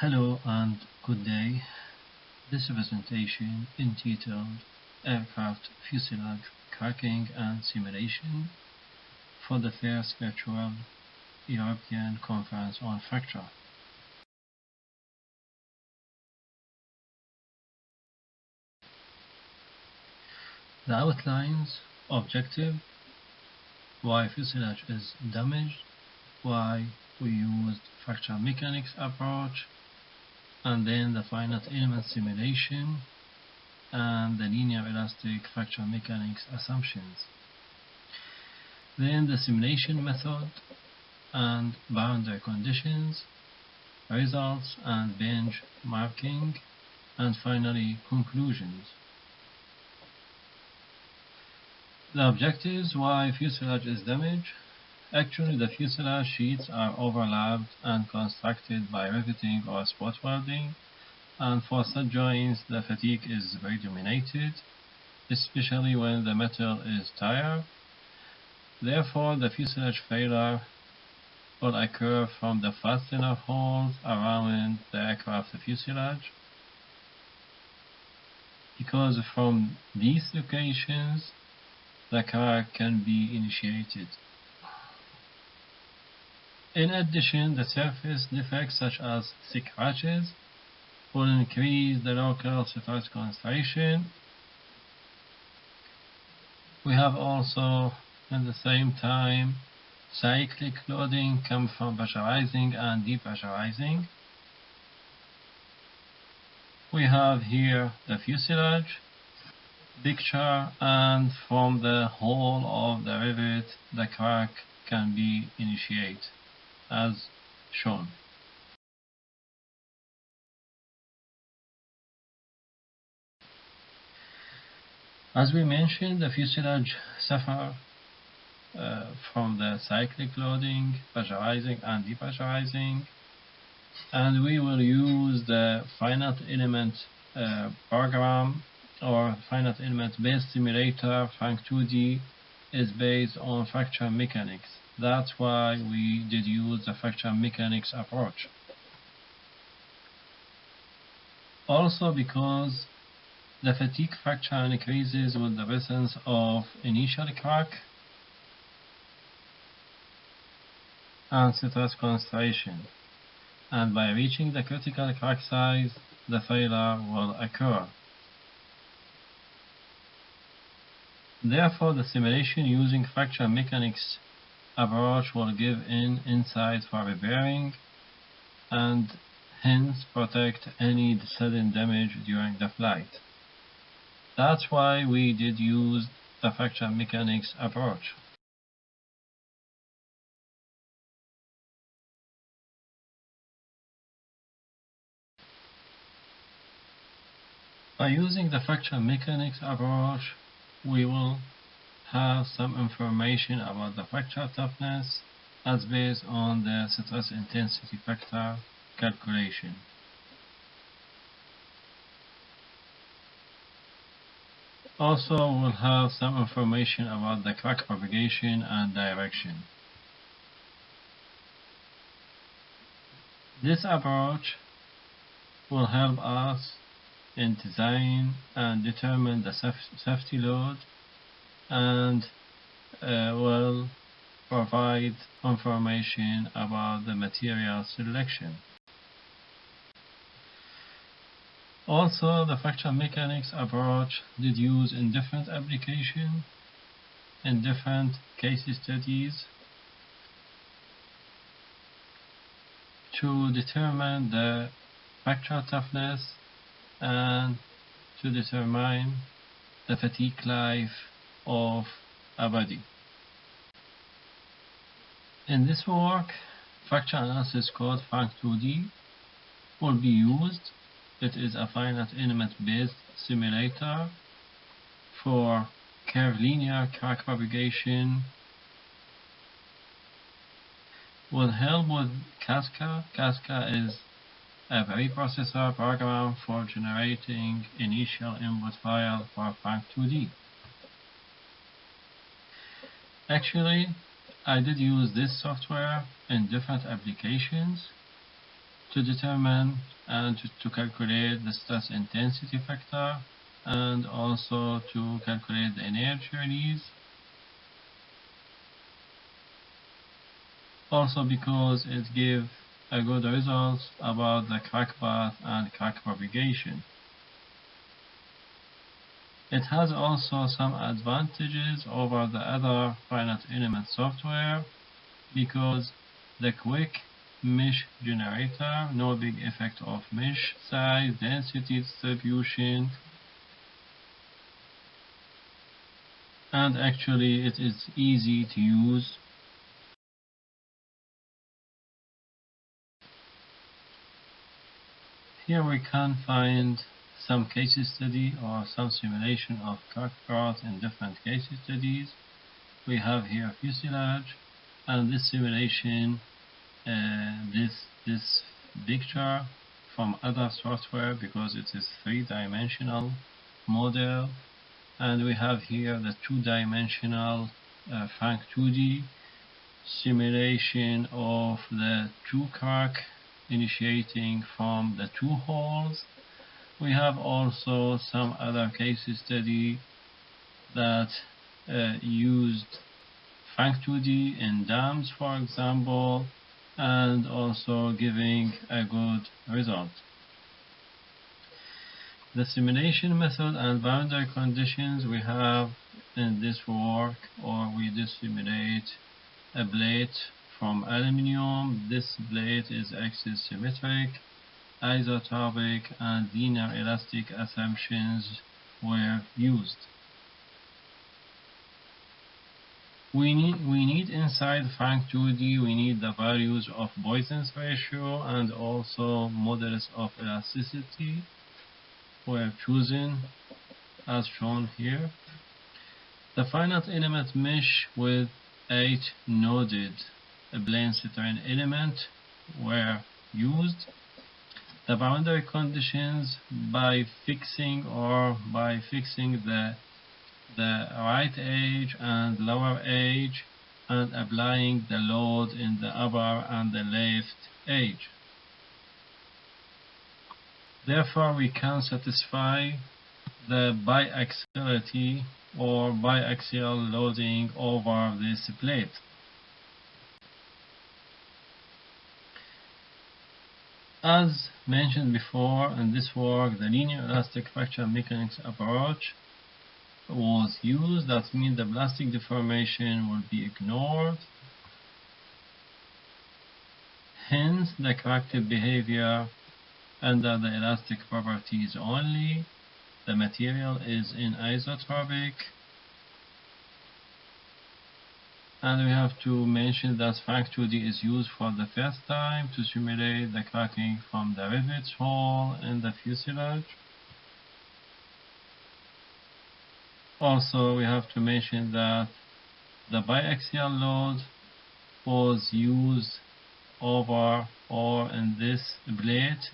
Hello and good day. This presentation entitled Aircraft Fuselage Cracking and Simulation for the first virtual European Conference on Fracture. The outlines: objective, why fuselage is damaged, why we used fracture mechanics approach, and then the finite element simulation and the linear elastic fracture mechanics assumptions. Then the simulation method and boundary conditions, results and benchmarking, and finally conclusions. The objectives: why fuselage is damaged. Actually, the fuselage sheets are overlapped and constructed by riveting or spot welding, and for such joints the fatigue is predominated, especially when the metal is tire. Therefore, the fuselage failure will occur from the fastener holes around the aircraft fuselage, because from these locations the crack can be initiated. In addition, the surface defects such as scratches will increase the local stress concentration. We have also, at the same time, cyclic loading come from pressurizing and depressurizing. We have here the fuselage picture, and from the hole of the rivet the crack can be initiated as shown. As we mentioned, the fuselage suffer from the cyclic loading, pressurizing and depressurizing, and we will use the finite element program or finite element based simulator. Frank 2D is based on fracture mechanics. That's why we did use the fracture mechanics approach. Also because the fatigue fracture increases with the presence of initial crack and stress concentration, and by reaching the critical crack size the failure will occur. Therefore, the simulation using fracture mechanics approach will give insight for repairing and hence protect any sudden damage during the flight. That's why we did use the fracture mechanics approach. By using the fracture mechanics approach, we will have some information about the fracture toughness as based on the stress intensity factor calculation. Also, we'll have some information about the crack propagation and direction. This approach will help us in design and determine the safety load, and will provide information about the material selection. Also, the fracture mechanics approach did use in different applications, in different case studies, to determine the fracture toughness and to determine the fatigue life of a body. In this work, fracture analysis code Frank 2D will be used. It is a finite element based simulator for curvilinear crack propagation. Will help with CASCA. CASCA is a preprocessor program for generating initial input file for Frank 2D. Actually, I did use this software in different applications to determine and to calculate the stress intensity factor, and also to calculate the energy release. Also because it gives a good result about the crack path and crack propagation. It has also some advantages over the other finite element software because the quick mesh generator, no big effect of mesh size, density distribution, and actually it is easy to use. Here we can find some case study or some simulation of crack growth in different case studies. We have here fuselage, and this simulation, this picture from other software because it is three-dimensional model, and we have here the two-dimensional Frank 2D simulation of the two crack initiating from the two holes. We have also some other case study that used Frank 2D in dams, for example, and also giving a good result. The simulation method and boundary conditions we have in this work, or we just simulate a plate from aluminum. This plate is axis symmetric, isotropic, and linear elastic assumptions were used. We need inside Frank 2D, we need the values of Poisson's ratio and also modulus of elasticity were chosen as shown here. The finite element mesh with 8 noded plane strain element were used. The boundary conditions by fixing the right edge and lower edge and applying the load in the upper and the left edge. Therefore, we can satisfy the biaxiality or biaxial loading over this plate. As mentioned before in this work, the linear elastic fracture mechanics approach was used. That means the plastic deformation will be ignored. Hence, the corrective behavior under the elastic properties only. The material is anisotropic. And we have to mention that Frank 2D is used for the first time to simulate the cracking from the rivets hole in the fuselage. Also, we have to mention that the biaxial load was used over or in this plate,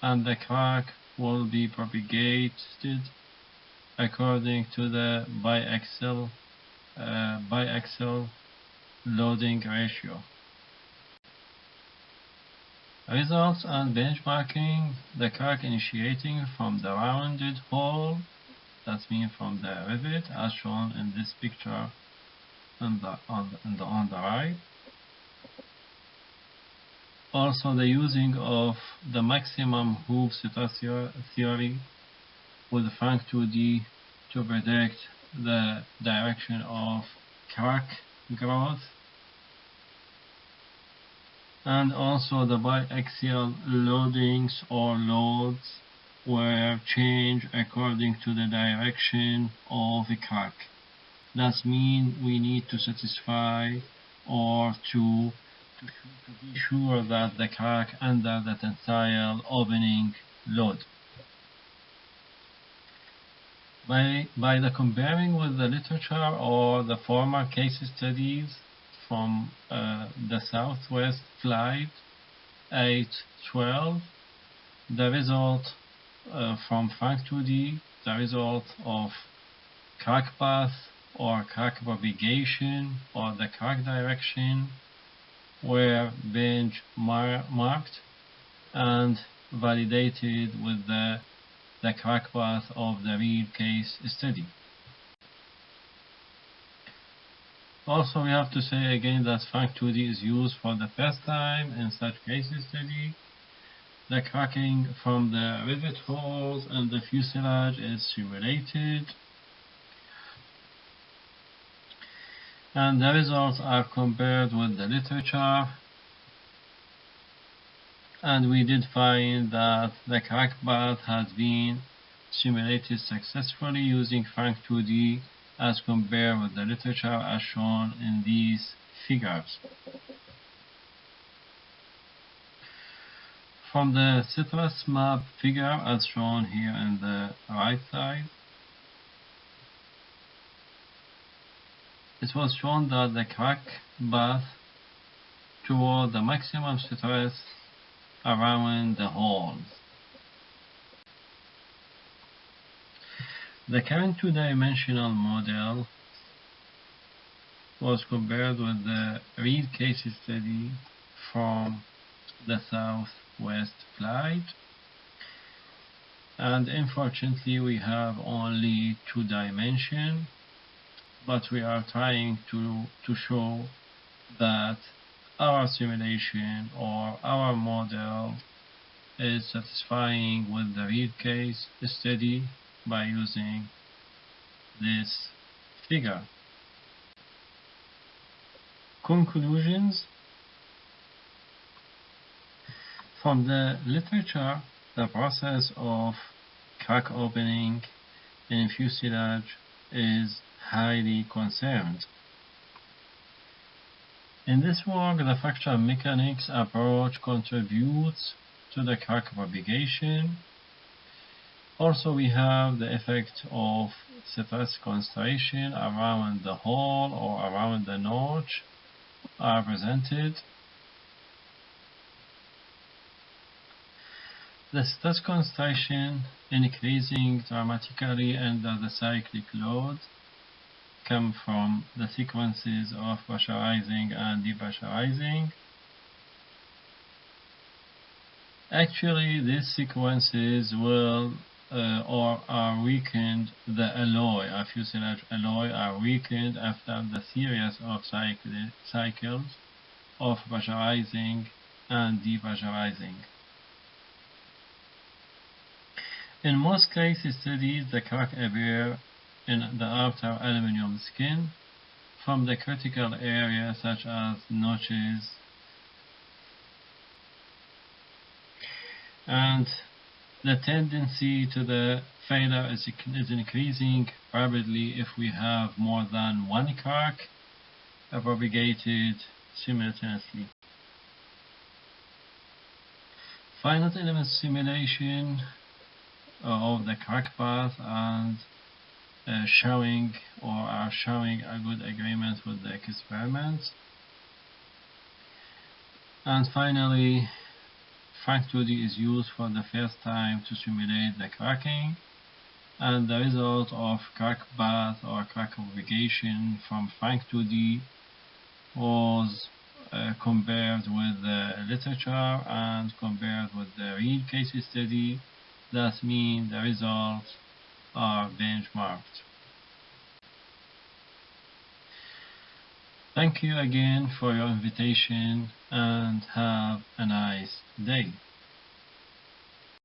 and the crack will be propagated according to the biaxial loading ratio. Results and benchmarking: the crack initiating from the rounded hole, that means from the rivet, as shown in this picture on the right. Also, the using of the maximum hoop stress theory with Frank 2D to predict the direction of crack growth, and also the biaxial loadings or loads were changed according to the direction of the crack. That means we need to satisfy or to be sure that the crack under the tensile opening load. By the comparing with the literature or the former case studies from the Southwest Flight 812, the result from Frank 2D, the result of crack path or crack propagation or the crack direction were benchmarked, and validated with the crack path of the real case study. Also, we have to say again that Frank2D is used for the first time in such case study. The cracking from the rivet holes and the fuselage is simulated, and the results are compared with the literature, and we did find that the crack path has been simulated successfully using Frank2D as compared with the literature as shown in these figures. From the citrus map figure as shown here in the right side, it was shown that the crack path toward the maximum stress around the holes. The current two-dimensional model was compared with the real case study from the Southwest flight, and unfortunately we have only two dimensions, but we are trying to show that our simulation or our model is satisfying with the real case study by using this figure. Conclusions. From the literature, the process of crack opening in fuselage is highly concerned. In this work, the fracture mechanics approach contributes to the crack propagation. Also, we have the effect of stress concentration around the hole or around the notch are presented. The stress concentration increasing dramatically under the cyclic load come from the sequences of pressurizing and depressurizing. Actually, these sequences will or are weakened, the alloy, our fuselage alloy are weakened after the series of cycles of pressurizing and depressurizing. In most case studies, the crack appear in the outer aluminum skin from the critical area such as notches, and the tendency to the failure is increasing rapidly if we have more than one crack propagated simultaneously. Finite element simulation of the crack path and showing a good agreement with the experiments. And finally, Frank2D is used for the first time to simulate the cracking, and the result of crack path or crack propagation from Frank2D was compared with the literature and compared with the real case study. That means the results are benchmarked. Thank you again for your invitation and have a nice day.